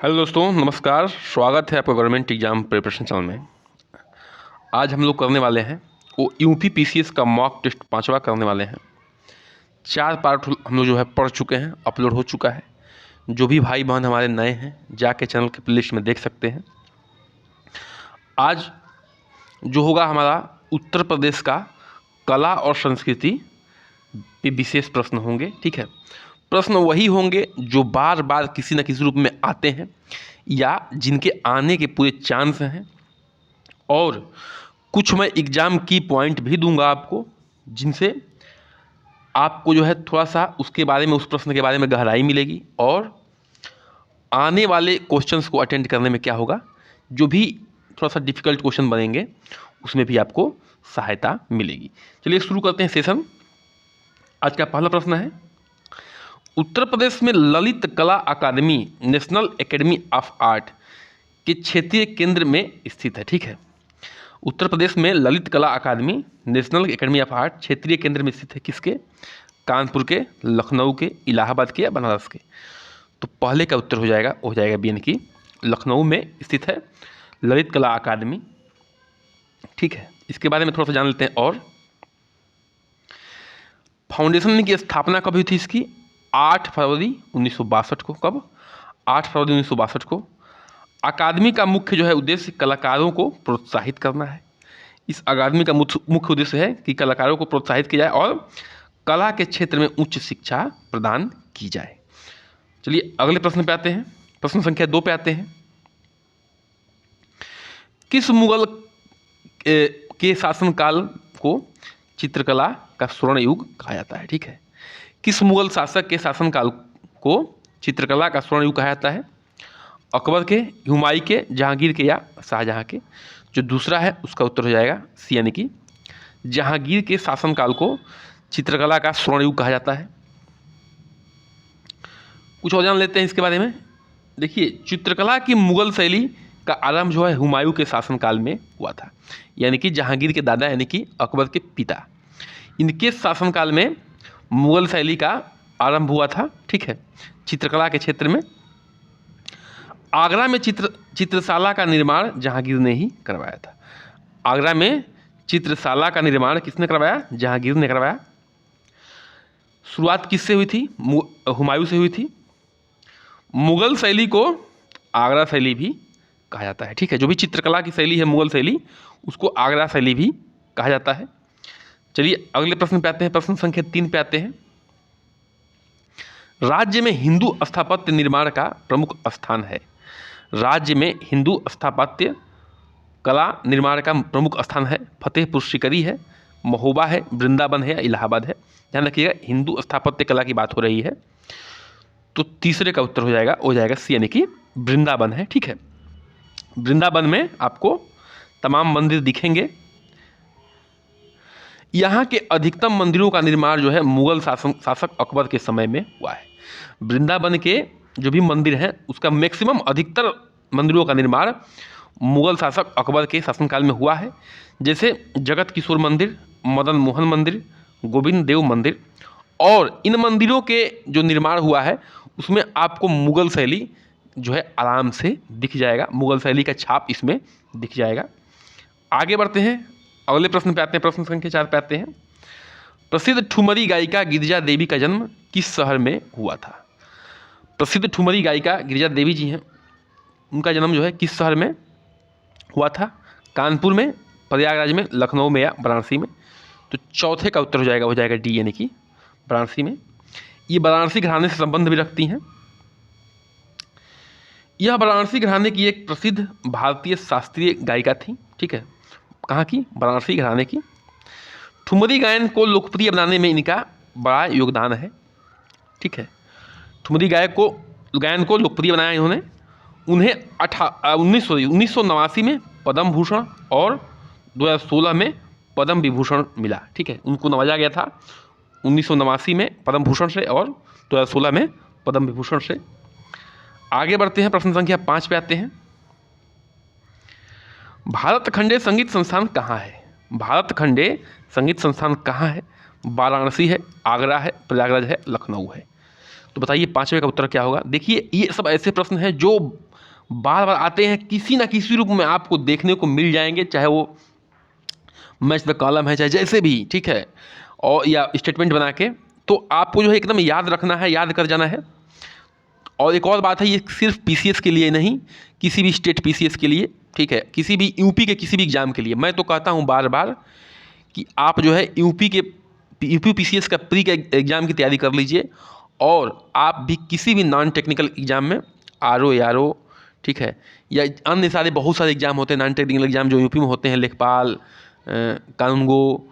Hello दोस्तों, नमस्कार। स्वागत है आपका गवर्नमेंट एग्जाम प्रिपरेशन चैनल में। आज हम लोग करने वाले हैं वो यूपी पीसीएस का मॉक टेस्ट 5वां करने वाले हैं। 4 पार्ट हम लोग जो है पढ़ चुके हैं, अपलोड हो चुका है। जो भी भाई बहन हमारे नए हैं जाके चैनल के प्लेलिस्ट में देख सकते हैं। आज जो होगा हमारा उत्तर प्रदेश का कला और संस्कृति पे विशेष प्रश्न होंगे। ठीक है, प्रश्न वही होंगे जो बार बार किसी न किसी रूप में आते हैं या जिनके आने के पूरे चांस हैं, और कुछ मैं एग्ज़ाम की पॉइंट भी दूंगा आपको, जिनसे आपको जो है थोड़ा सा उसके बारे में, उस प्रश्न के बारे में गहराई मिलेगी, और आने वाले क्वेश्चंस को अटेंड करने में क्या होगा, जो भी थोड़ा सा डिफिकल्ट क्वेश्चन बनेंगे उसमें भी आपको सहायता मिलेगी। चलिए शुरू करते हैं सेशन। आज का पहला प्रश्न है, उत्तर प्रदेश में ललित कला अकादमी नेशनल एकेडमी ऑफ आर्ट के क्षेत्रीय केंद्र में स्थित है। ठीक है, उत्तर प्रदेश में ललित कला अकादमी नेशनल एकेडमी ऑफ आर्ट क्षेत्रीय केंद्र में स्थित है। किसके? कानपुर के, लखनऊ के, इलाहाबाद के या बनारस के? तो पहले का उत्तर हो जाएगा बी यानी कि लखनऊ में स्थित है ललित कला अकादमी। ठीक है, इसके बारे में थोड़ा सा जान लेते हैं। और फाउंडेशन की स्थापना कब हुई थी इसकी? 8 फरवरी 1962 को। कब? 8 फरवरी 1962 को। अकादमी का मुख्य जो है उद्देश्य कलाकारों को प्रोत्साहित करना है। इस अकादमी का मुख्य उद्देश्य है कि कलाकारों को प्रोत्साहित किया जाए और कला के क्षेत्र में उच्च शिक्षा प्रदान की जाए। चलिए अगले प्रश्न पे आते हैं। प्रश्न संख्या 2 पे आते हैं। किस मुगल के शासनकाल को चित्रकला का स्वर्ण युग कहा जाता है? ठीक है, किस मुगल शासक के शासनकाल को चित्रकला का स्वर्ण युग कहा जाता है? अकबर के, हुमायूं के, जहांगीर के या शाहजहां के? जो दूसरा है उसका उत्तर हो जाएगा सी यानी कि जहांगीर के शासनकाल को चित्रकला का स्वर्ण युग कहा जाता है। कुछ और जान लेते हैं इसके बारे में। देखिए, चित्रकला की मुगल शैली का आरंभ जो है हुमायूं के शासनकाल में हुआ था, यानी कि जहांगीर के दादा यानी कि अकबर के पिता, इनके शासनकाल में मुगल शैली का आरंभ हुआ था। ठीक है, चित्रकला के क्षेत्र में आगरा में चित्रशाला का निर्माण जहांगीर ने ही करवाया था। आगरा में चित्रशाला का निर्माण किसने करवाया? जहांगीर ने करवाया। शुरुआत किससे हुई थी? हुमायूं से हुई थी। मुगल शैली को आगरा शैली भी कहा जाता है। ठीक है, जो भी चित्रकला की शैली है मुगल शैली, उसको आगरा शैली भी कहा जाता है। चलिए अगले प्रश्न पे आते हैं। प्रश्न संख्या 3 पे आते हैं। राज्य में हिंदू स्थापत्य निर्माण का प्रमुख स्थान है। राज्य में हिंदू स्थापत्य कला निर्माण का प्रमुख स्थान है। फतेहपुर सीकरी है, महोबा है, वृंदावन है या इलाहाबाद है? ध्यान रखिएगा, हिंदू स्थापत्य कला की बात हो रही है, तो तीसरे का उत्तर हो जाएगा सी यानी कि वृंदावन है। ठीक है, वृंदावन में आपको तमाम मंदिर दिखेंगे। यहाँ के अधिकतम मंदिरों का निर्माण जो है मुगल शासक अकबर के समय में हुआ है। वृंदावन के जो भी मंदिर हैं उसका मैक्सिमम, अधिकतर मंदिरों का निर्माण मुगल शासक अकबर के शासनकाल में हुआ है। जैसे जगत किशोर मंदिर, मदन मोहन मंदिर, गोविंद देव मंदिर। और इन मंदिरों के जो निर्माण हुआ है उसमें आपको मुगल शैली जो है आराम से दिख जाएगा, मुगल शैली का छाप इसमें दिख जाएगा। आगे बढ़ते हैं, अगले प्रश्न पे आते हैं। प्रश्न संख्या 4 पे आते हैं। प्रसिद्ध ठुमरी गायिका गिरिजा देवी का जन्म किस शहर में हुआ था? प्रसिद्ध ठुमरी गायिका गिरिजा देवी जी हैं, उनका जन्म जो है किस शहर में हुआ था? कानपुर में, प्रयागराज में, लखनऊ में या वाराणसी में? तो चौथे का उत्तर हो जाएगा डी यानी कि वाराणसी में। ये वाराणसी घराने से संबंध भी रखती हैं। यह वाराणसी घराने की एक प्रसिद्ध भारतीय शास्त्रीय गायिका थी। ठीक है, कहाँ की? वाराणसी घराने की। ठुमरी गायन को लोकप्रिय बनाने में इनका बड़ा योगदान है। ठीक है, ठुमरी गायन को लोकप्रिय बनाया इन्होंने। उन्हें 1989 में पद्म भूषण और 2016 में पद्म विभूषण मिला। ठीक है, उनको नवाजा गया था 1989 में पद्म भूषण से और 2016 में पद्म विभूषण से। आगे बढ़ते हैं, प्रश्न संख्या 5 पे आते हैं। भारत खंडे संगीत संस्थान कहाँ है? भारत खंडे संगीत संस्थान कहाँ है? वाराणसी है, आगरा है, प्रयागराज है, लखनऊ है? तो बताइए 5वें का उत्तर क्या होगा। देखिए, ये सब ऐसे प्रश्न हैं जो बार बार आते हैं, किसी ना किसी रूप में आपको देखने को मिल जाएंगे, चाहे वो मैच द कॉलम है, चाहे जैसे भी, ठीक है, और या स्टेटमेंट बना के। तो आपको जो है एकदम याद रखना है, याद कर जाना है। और एक और बात है, ये सिर्फ पीसीएस के लिए नहीं, किसी भी स्टेट पीसीएस के लिए, ठीक है, किसी भी यूपी के किसी भी एग्जाम के लिए। मैं तो कहता हूँ बार बार कि आप जो है यूपी पीसीएस का प्री के एग्ज़ाम की तैयारी कर लीजिए, और आप भी किसी भी नॉन टेक्निकल एग्ज़ाम में, आरओ यारो, ठीक है, या अन्य सारे बहुत सारे एग्ज़ाम होते हैं नॉन टेक्निकल एग्ज़ाम जो यूपी में होते हैं, लेखपाल, कानूनगो,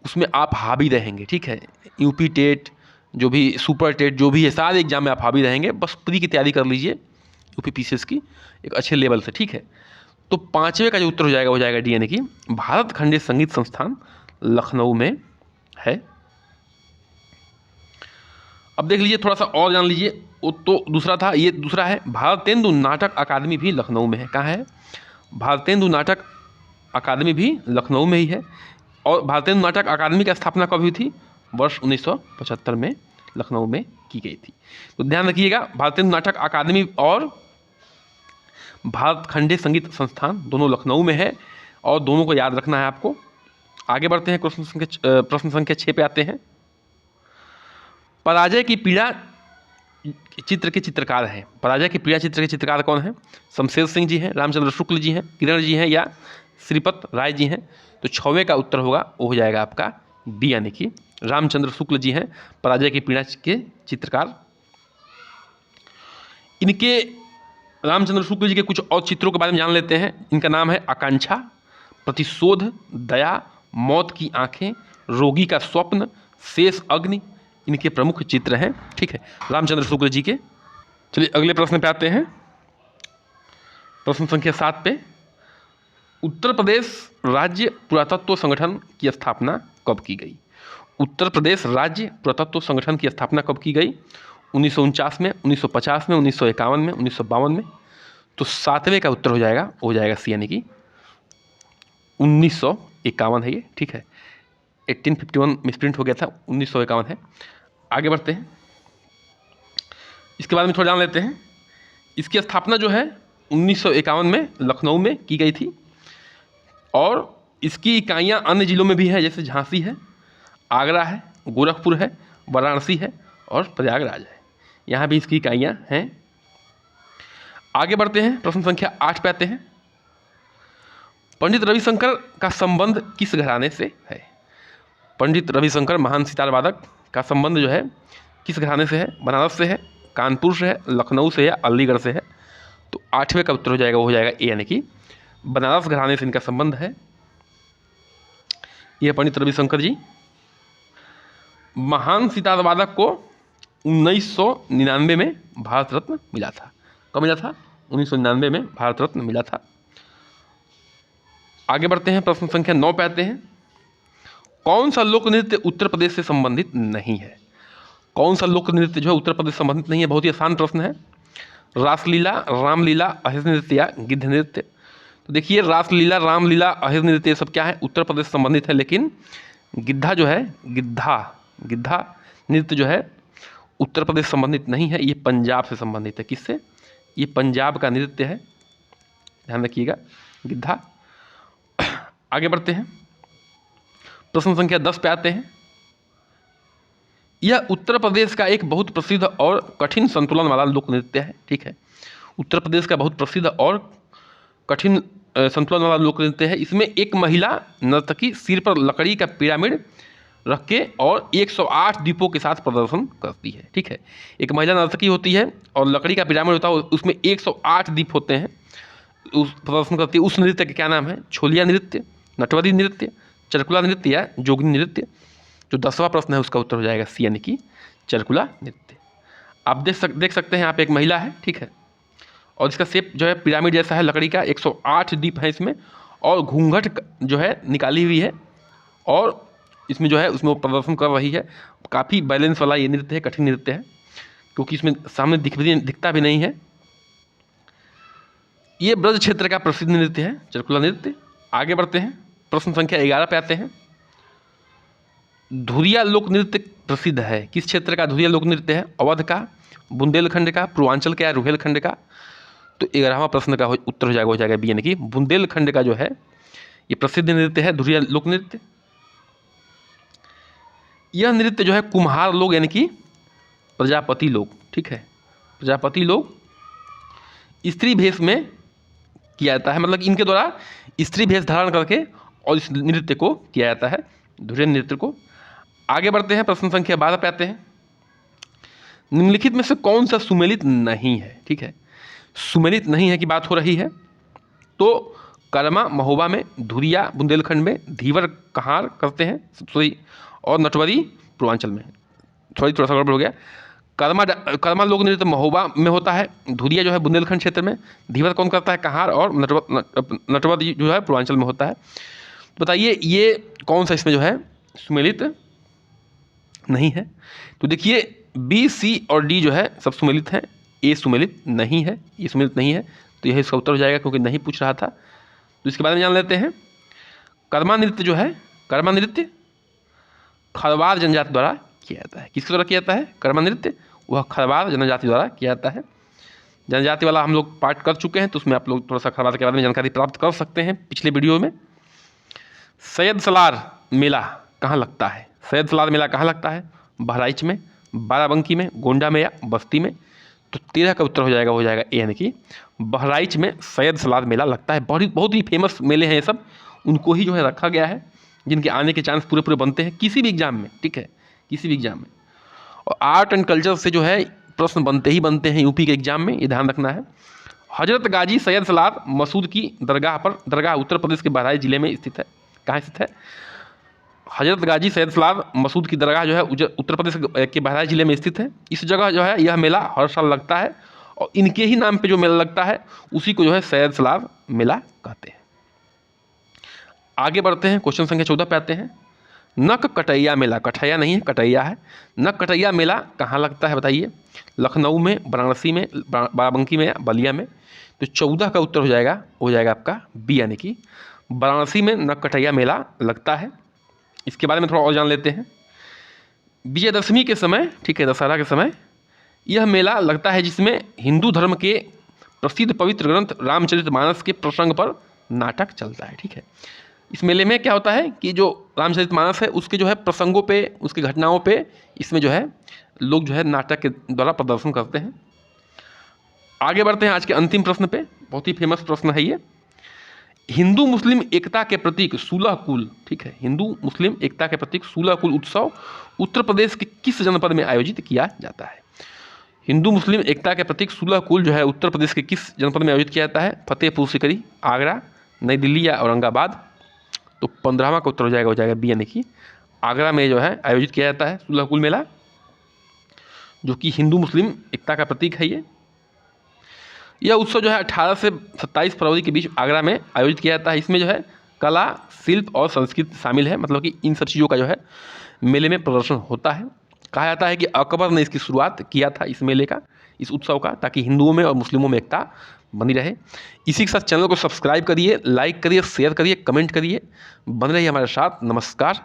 उसमें आप हावी रहेंगे, ठीक है। यूपी टेट, जो भी सुपर टेट जो भी है, सारे एग्जाम में आप हावी रहेंगे। बस प्री की तैयारी कर लीजिए यूपी पीसीएस की एक अच्छे लेवल से, ठीक है। तो पाँचवें का जो उत्तर हो जाएगा वो जाएगा डी, यानी कि भारत खंडीय संगीत संस्थान लखनऊ में है। अब देख लीजिए, थोड़ा सा और जान लीजिए। वो तो दूसरा था, ये दूसरा है, भारतेंदु नाटक अकादमी भी लखनऊ में है। कहाँ है? भारतेंदु नाटक अकादमी भी लखनऊ में ही है। और भारतेंदु नाटक अकादमी की स्थापना कब हुई थी? वर्ष 1975 में लखनऊ में की गई थी। तो ध्यान रखिएगा, भारतेंदु नाटक अकादमी और भारत खंडीय संगीत संस्थान दोनों लखनऊ में है, और दोनों को याद रखना है आपको। आगे बढ़ते हैं, प्रश्न संख्या 6 पे आते हैं। पराजय की पीड़ा चित्र के चित्रकार हैं। पराजय की पीड़ा चित्र के चित्रकार कौन है? शमशेर सिंह जी हैं, रामचंद्र शुक्ल जी हैं, किरण जी हैं, या श्रीपत राय जी हैं। तो 6वें का उत्तर होगा वो हो जाएगा आपका डी, यानी कि रामचंद्र शुक्ल जी हैं पराजय की पीड़ा के चित्रकार। इनके रामचंद्र शुक्ल जी के कुछ और चित्रों के बारे में जान लेते हैं। इनका नाम है आकांक्षा, प्रतिशोध, दया, मौत की आंखें, रोगी का स्वप्न, शेष अग्नि, इनके प्रमुख चित्र हैं, ठीक है, रामचंद्र शुक्ल जी के। चलिए अगले प्रश्न पे आते हैं, प्रश्न संख्या 7 पे। उत्तर प्रदेश राज्य पुरातत्व संगठन की स्थापना कब की गई? उत्तर प्रदेश राज्य पुरातत्व संगठन की स्थापना कब की गई? 1949 में, 1950 में, 1951 में, 1952 में। तो 7वें का उत्तर हो जाएगा सी, यानी कि 1951 है ये, ठीक है। 1851 मिसप्रिंट हो गया था, 1951 है। आगे बढ़ते हैं, इसके बारे में थोड़ा जान लेते हैं। इसकी स्थापना जो है 1951 में लखनऊ में की गई थी, और इसकी इकाइयाँ अन्य जिलों में भी है, जैसे झांसी है, आगरा है, गोरखपुर है, वाराणसी है, और प्रयागराज है। यहाँ भी इसकी इकाइयाँ हैं। आगे बढ़ते हैं, प्रश्न संख्या 8 पे आते हैं। पंडित रविशंकर का संबंध किस घराने से है? पंडित रविशंकर महान सितार वादक का संबंध जो है किस घराने से है? बनारस से है, कानपुर से है, लखनऊ से है, अलीगढ़ से है। तो 8वें का उत्तर हो जाएगा वो हो जाएगा ए, यानी कि बनारस घराने से इनका संबंध है। यह पंडित रविशंकर जी महान सितार वादक को 1999 में भारत रत्न मिला था। कब मिला था? 1999 में भारत रत्न मिला था। आगे बढ़ते हैं, प्रश्न संख्या 9 पे आते हैं। कौन सा लोक नृत्य उत्तर प्रदेश से संबंधित नहीं है? कौन सा लोक नृत्य जो है उत्तर प्रदेश से संबंधित नहीं है? बहुत ही आसान प्रश्न है। रासलीला, रामलीला, अहिर नृत्य या गिद्ध नृत्य। तो देखिए, रासलीला, रामलीला, अहिर नृत्य सब क्या है? उत्तर प्रदेश से संबंधित है। लेकिन गिद्धा जो है, गिद्धा नृत्य जो है उत्तर प्रदेश संबंधित नहीं है, ये पंजाब से संबंधित है। किससे? ये पंजाब का नृत्य है, ध्यान रखिएगा, गिद्धा। आगे बढ़ते हैं, प्रश्न संख्या 10 पे आते हैं। यह उत्तर प्रदेश का एक बहुत प्रसिद्ध और कठिन संतुलन वाला लोक नृत्य है, ठीक है। उत्तर प्रदेश का बहुत प्रसिद्ध और कठिन संतुलन वाला लोक नृत्य है। इसमें एक महिला नर्तकी सिर पर लकड़ी का पिरामिड रख के और 108 दीपों के साथ प्रदर्शन करती है, ठीक है। एक महिला नर्तकी होती है और लकड़ी का पिरामिड होता है, उसमें 108 दीप होते हैं, उस प्रदर्शन करती है। उस नृत्य का क्या नाम है? छोलिया नृत्य, नटवरी नृत्य, चरकुला नृत्य या जोगनी नृत्य। जो 10वां प्रश्न है उसका उत्तर हो जाएगा सी, यानी कि चरकुला नृत्य। आप देख सकते हैं, आप एक महिला है, ठीक है, और इसका शेप जो है पिरामिड जैसा है, लकड़ी का 108 दीप है इसमें, और घूंघट जो है निकाली हुई है, और इसमें जो है उसमें वो प्रदर्शन कर रही है। काफ़ी बैलेंस वाला ये नृत्य है, कठिन नृत्य है, क्योंकि इसमें सामने दिखता भी नहीं है। ये ब्रज क्षेत्र का प्रसिद्ध नृत्य है, चरकुला नृत्य। आगे बढ़ते हैं, प्रश्न संख्या 11 पे आते हैं। धुरिया लोक नृत्य प्रसिद्ध है, किस क्षेत्र का धुरिया लोक नृत्य है? अवध का, बुंदेलखंड का, पूर्वांचल का या रुहेलखंड का? तो 11वां प्रश्न का उत्तर हो जाएगा बी, यानी कि बुंदेलखंड का जो है ये प्रसिद्ध नृत्य है धुरिया लोक नृत्य। यह नृत्य जो है कुम्हार लोग यानी कि प्रजापति लोग, ठीक है, प्रजापति लोग स्त्री भेष में किया जाता है, मतलब इनके द्वारा स्त्री भेष धारण करके और इस नृत्य को किया जाता है, धुरिया नृत्य को। आगे बढ़ते हैं, प्रश्न संख्या 12 पे आते हैं। निम्नलिखित में से कौन सा सुमेलित नहीं है, ठीक है, सुमेलित नहीं है की बात हो रही है। तो कर्मा महोबा में, धुरिया बुंदेलखंड में, धीवर कहार करते हैं सॉरी, और नटवरी पूर्वांचल में। सॉरी थोड़ा सा गड़बड़ हो गया। कर्मा लोक नृत्य महोबा में होता है, धुरिया जो है बुंदेलखंड क्षेत्र में, धीवर कौन करता है, कहार, और नटवर जो है पूर्वांचल में होता है। तो बताइए ये कौन सा इसमें जो है सुमेलित नहीं है। तो देखिए बी, सी और डी जो है सब सुमेलित हैं, ए सुमेलित नहीं है, ये सुमेलित नहीं है, तो यह इसका उत्तर हो जाएगा क्योंकि नहीं पूछ रहा था। तो इसके बारे में जान लेते हैं। कर्मा नृत्य जो है, कर्मा नृत्य खरवार जनजाति द्वारा किया जाता है। किसके द्वारा किया जाता है कर्मा नृत्य? वह खरवार जनजाति द्वारा किया जाता है। जनजाति वाला हम लोग पाठ कर चुके हैं, तो उसमें आप लोग थोड़ा सा खरवार के बारे में जानकारी प्राप्त कर सकते हैं पिछले वीडियो में। सैयद सलार मेला कहाँ लगता है? सैयद सलार मेला कहाँ लगता है? बहराइच में, बाराबंकी में, गोंडा में या बस्ती में? तो 13 का उत्तर हो जाएगा ए, यानी कि बहराइच में सैयद सलार मेला लगता है। बहुत ही फेमस मेले हैं ये सब, उनको ही जो है रखा गया है, जिनके आने के चांस पूरे बनते हैं किसी भी एग्जाम में, ठीक है, किसी भी एग्जाम में। और आर्ट एंड कल्चर से जो है प्रश्न बनते ही बनते हैं यूपी के एग्जाम में, ये ध्यान रखना है। हजरत गाजी सैयद सलार मसूद की दरगाह उत्तर प्रदेश के बहराइच जिले में स्थित है। कहाँ स्थित है? हजरत गाजी सैयद सलार मसूद की दरगाह जो है उत्तर प्रदेश के बहराइच जिले में स्थित है। इस जगह जो है यह मेला हर साल लगता है, और इनके ही नाम पे जो मेला लगता है उसी को जो है सैयद सलार मेला कहते हैं। आगे बढ़ते हैं, क्वेश्चन संख्या 14 पे आते हैं। नक कटैया मेला, कटैया नहीं है कटैया है, नक कटैया मेला कहाँ लगता है बताइए? लखनऊ में, वाराणसी में, बाराबंकी में या बलिया में? तो 14 का उत्तर हो जाएगा आपका बी, यानी कि वाराणसी में नक कटैया मेला लगता है। इसके बारे में थोड़ा और जान लेते हैं। विजयदशमी के समय, ठीक है, दशहरा के समय यह मेला लगता है, जिसमें हिंदू धर्म के प्रसिद्ध पवित्र ग्रंथ रामचरितमानस के प्रसंग पर नाटक चलता है, ठीक है। इस मेले में क्या होता है कि जो रामचरितमानस है उसके जो है प्रसंगों पे, उसकी घटनाओं पे इसमें जो है लोग जो है नाटक के द्वारा प्रदर्शन करते हैं। आगे बढ़ते हैं आज के अंतिम प्रश्न पे, बहुत ही फेमस प्रश्न है ये। हिंदू मुस्लिम एकता के प्रतीक सूलह कुल, ठीक है, हिंदू मुस्लिम एकता के प्रतीक सूलह कुल उत्सव उत्तर प्रदेश के किस जनपद में आयोजित किया जाता है? हिंदू मुस्लिम एकता के प्रतीक सूलह कुल जो है उत्तर प्रदेश के किस जनपद में आयोजित किया जाता है? फतेहपुर सीकरी, आगरा, नई दिल्ली या औरंगाबाद? तो 15वां का उत्तर हो जाएगा बी, यानी कि आगरा में जो है आयोजित किया जाता है सूलह कुल मेला, जो कि हिंदू मुस्लिम एकता का प्रतीक है। यह उत्सव जो है 18 से 27 फरवरी के बीच आगरा में आयोजित किया जाता है। इसमें जो है कला, शिल्प और संस्कृति शामिल है, मतलब कि इन सब चीज़ों का जो है मेले में प्रदर्शन होता है। कहा जाता है कि अकबर ने इसकी शुरुआत किया था, इस मेले का, इस उत्सव का, ताकि हिंदुओं में और मुस्लिमों में एकता बनी रहे। इसी के साथ चैनल को सब्सक्राइब करिए, लाइक करिए, शेयर करिए, कमेंट करिए, बन रहिए हमारे साथ। नमस्कार।